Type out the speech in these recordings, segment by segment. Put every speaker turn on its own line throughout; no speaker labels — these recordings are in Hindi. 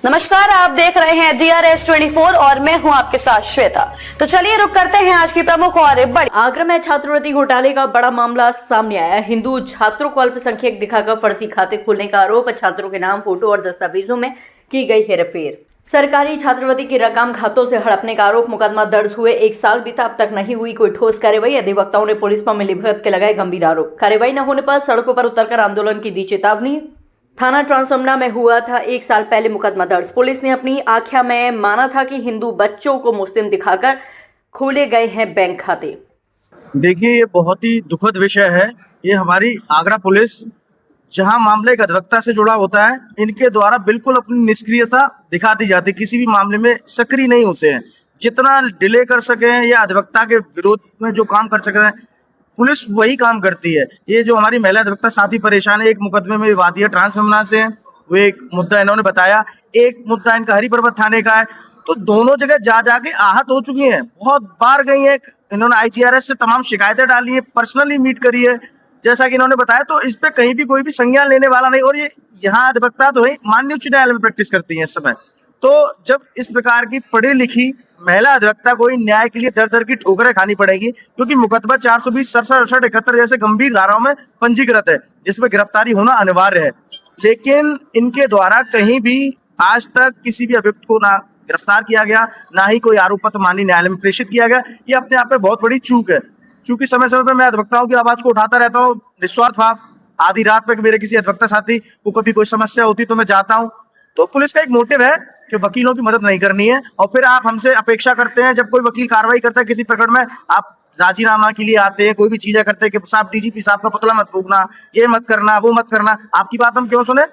नमस्कार, आप देख रहे हैं DRS 24 और मैं हूं आपके साथ श्वेता। तो चलिए रुक करते हैं आज की प्रमुख और बड़ी।
आगरा में छात्रवृत्ति घोटाले का बड़ा मामला सामने आया। हिंदू छात्रों को अल्पसंख्यक दिखाकर फर्जी खाते खोलने का आरोप, छात्रों के नाम, फोटो और दस्तावेजों में की गई हेरफेर। सरकारी छात्रवृत्ति की रकम खातों से हड़पने का आरोप। मुकदमा दर्ज हुए 1 साल बीता, अब तक नहीं हुई कोई ठोस कार्रवाई। अधिवक्ताओं ने पुलिस पर मिलीभगत के लगाए गंभीर आरोप। कार्रवाई न होने पर सड़कों पर उतरकर आंदोलन की दी चेतावनी। थाना ट्रांसमना में हुआ था 1 साल पहले मुकदमा दर्ज। पुलिस ने अपनी आख्या में माना था कि हिंदू बच्चों को मुस्लिम दिखाकर खोले गए हैं बैंक खाते।
देखिए, ये बहुत ही दुखद विषय है। ये हमारी आगरा पुलिस, जहां मामले एक अधिवक्ता से जुड़ा होता है, इनके द्वारा बिल्कुल अपनी निष्क्रियता दिखा दी जाती है। किसी भी मामले में सक्रिय नहीं होते हैं। जितना डिले कर सके या अधिवक्ता के विरोध में जो काम कर सकते हैं, पुलिस वही काम करती है। ये जो हमारी महिला अधिवक्ता साथी परेशान है, एक मुकदमे में विवादित ट्रांसमना से, वो एक मुद्दा इन्होंने बताया, एक मुद्दा इनका हरि पर्वत थाने का है। तो दोनों जगह जा जाके आहत हो चुकी हैं, बहुत बार गई हैं। इन्होंने IGRS से तमाम शिकायतें डाली है, पर्सनली मीट करी है, जैसा कि इन्होंने बताया। तो इस पे कहीं भी कोई भी संज्ञान लेने वाला नहीं। और ये यहाँ अधिवक्ता तो है, माननीय उच्च न्यायालय में प्रैक्टिस करती है इस समय। तो जब इस प्रकार की पढ़ी लिखी महिला अधिवक्ता को न्याय के लिए दर दर की ठोकरें खानी पड़ेगी, क्योंकि मुकदमा 420, 67, 68, 71 जैसे गंभीर धाराओं में पंजीकृत है, जिसमें गिरफ्तारी होना अनिवार्य है। लेकिन इनके द्वारा कहीं भी आज तक किसी भी अभियुक्त को ना गिरफ्तार किया गया, ना ही कोई आरोप पत्र माननीय न्यायालय में प्रेषित किया गया। ये अपने आप में बहुत बड़ी चूक है। चूंकि समय समय पर मैं अधिवक्ताओं की आवाज को उठाता रहता हूँ, निस्वार्थ भाव। आधी रात में मेरे किसी अधिवक्ता साथी को कभी कोई समस्या होती तो मैं जाता हूँ। तो पुलिस का एक मोटिव है कि वकीलों की मदद नहीं करनी है। और फिर आप हमसे अपेक्षा करते हैं, जब कोई वकील कार्रवाई करता है किसी प्रकरण में, आप राजीनामा के लिए आते हैं, कोई भी चीजें करते हैं कि साहब DGP साहब का पुतला मत फूकना, ये मत करना, वो मत करना। आपकी बात हम क्यों सुने?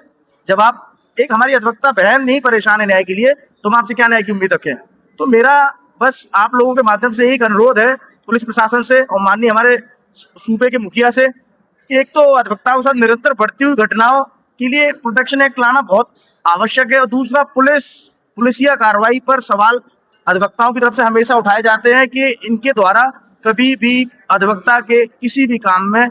जब आप एक हमारी अधिवक्ता बहन नहीं परेशान है न्याय के लिए, तो हम आपसे क्या न्याय की उम्मीद रखें? तो मेरा बस आप लोगों के माध्यम से एक अनुरोध है पुलिस प्रशासन से और माननीय हमारे सूबे के मुखिया से, कि एक तो अधिवक्ताओं के साथ निरंतर बढ़ती हुई घटनाओं के लिए प्रोटेक्शन एक्ट लाना बहुत आवश्यक है। और दूसरा, पुलिसिया कार्रवाई पर सवाल अधिवक्ताओं की तरफ से हमेशा उठाए जाते हैं कि इनके द्वारा कभी भी अधिवक्ता के किसी भी काम में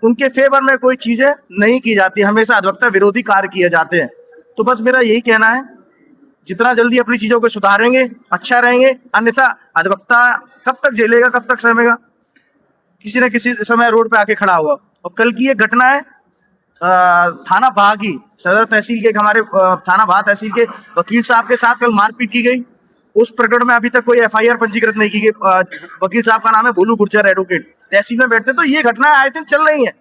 उनके फेवर में कोई चीजें नहीं की जाती, हमेशा अधिवक्ता विरोधी कार्य किए जाते हैं। तो बस मेरा यही कहना है, जितना जल्दी अपनी चीजों को सुधारेंगे अच्छा रहेंगे। अन्यथा अधिवक्ता कब तक झेलेगा, कब तक सहमेगा? किसी न किसी समय रोड पे आके खड़ा हुआ। और कल की ये घटना है थाना बाह की, सदर तहसील के, हमारे थाना बाह तहसील के वकील साहब के साथ कल मारपीट की गई। उस प्रकरण में अभी तक कोई FIR पंजीकृत नहीं की गई। वकील साहब का नाम है भोलू गुर्जर, एडवोकेट, तहसील में बैठते। तो ये घटना आई थिंक चल रही है।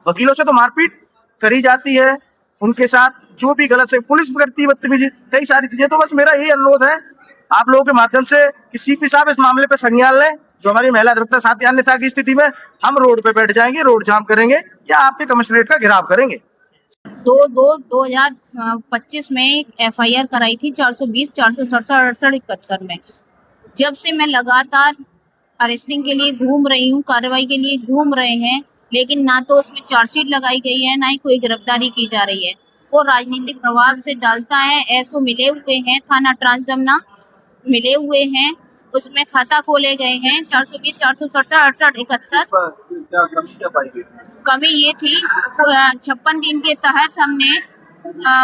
वकीलों से तो मारपीट करी जाती है, उनके साथ जो भी गलत से पुलिस करती है, बदतमीजी, कई सारी चीजें। तो बस मेरा यही अनुरोध है आप लोगों के माध्यम से कि CP साहब इस मामले पर संज्ञान लें, जो हमारी महिला अधिवक्ता साथी। अन्यथा की स्थिति में हम रोड पे बैठ जाएंगे, रोड जाम करेंगे या आपके कमिश्नरेट का घेराव करेंगे।
2025 में FIR कराई थी 420, 467, 68, 71 में। जब से मैं लगातार अरेस्टिंग के लिए घूम रही हूँ, कार्रवाई के लिए घूम रहे हैं, लेकिन ना तो उसमें चार्जशीट लगाई गई है, ना ही कोई गिरफ्तारी की जा रही है। वो राजनीतिक प्रभाव से डालता है। SO मिले हुए हैं, थाना ट्रांसमना मिले हुए हैं, उसमें खाता खोले गए हैं 420, 467, 68, 71। कमी ये थी, 56 दिन के तहत हमने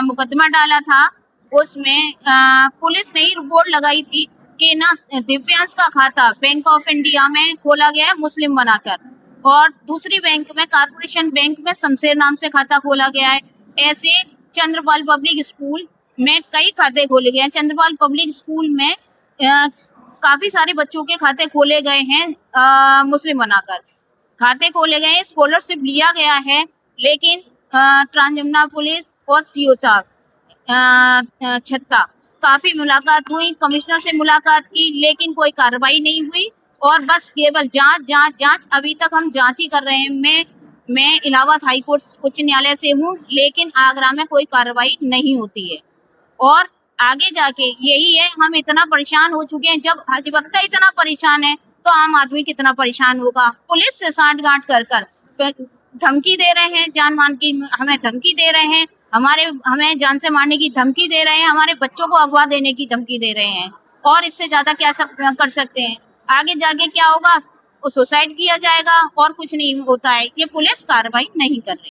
मुकदमा डाला था। उसमें पुलिस ने ही रिपोर्ट लगाई थी कि ना दिव्यांश का खाता बैंक ऑफ इंडिया में खोला गया है मुस्लिम बनाकर, और दूसरी बैंक में, कारपोरेशन बैंक में शमशेर नाम से खाता खोला गया है। ऐसे चंद्रपाल पब्लिक स्कूल में कई खाते खोले गए हैं। चंद्रपाल पब्लिक स्कूल में काफी सारे बच्चों के खाते खोले गए हैं मुस्लिम बनाकर, खाते खोले गए हैं, स्कॉलरशिप लिया गया है। लेकिन ट्रांसजमुना पुलिस और CO साहब छत्ता काफी मुलाकात हुई, कमिश्नर से मुलाकात की, लेकिन कोई कार्रवाई नहीं हुई। और बस केवल जांच जांच जांच, अभी तक हम जांच ही कर रहे हैं। मैं इलाहाबाद हाई कोर्ट उच्च न्यायालय से हूँ, लेकिन आगरा में कोई कार्रवाई नहीं होती है। और आगे जाके यही है, हम इतना परेशान हो चुके हैं। जब अधिवक्ता इतना परेशान है तो आम आदमी कितना परेशान होगा। पुलिस से साठगांठ कर धमकी दे रहे हैं, जान मान की हमें धमकी दे रहे हैं, हमें जान से मारने की धमकी दे रहे हैं, हमारे बच्चों को अगवा देने की धमकी दे रहे हैं। और इससे ज्यादा क्या कर सकते हैं? आगे जाके क्या होगा? सुसाइड किया जाएगा और कुछ नहीं होता है। ये पुलिस कार्रवाई नहीं कर रही।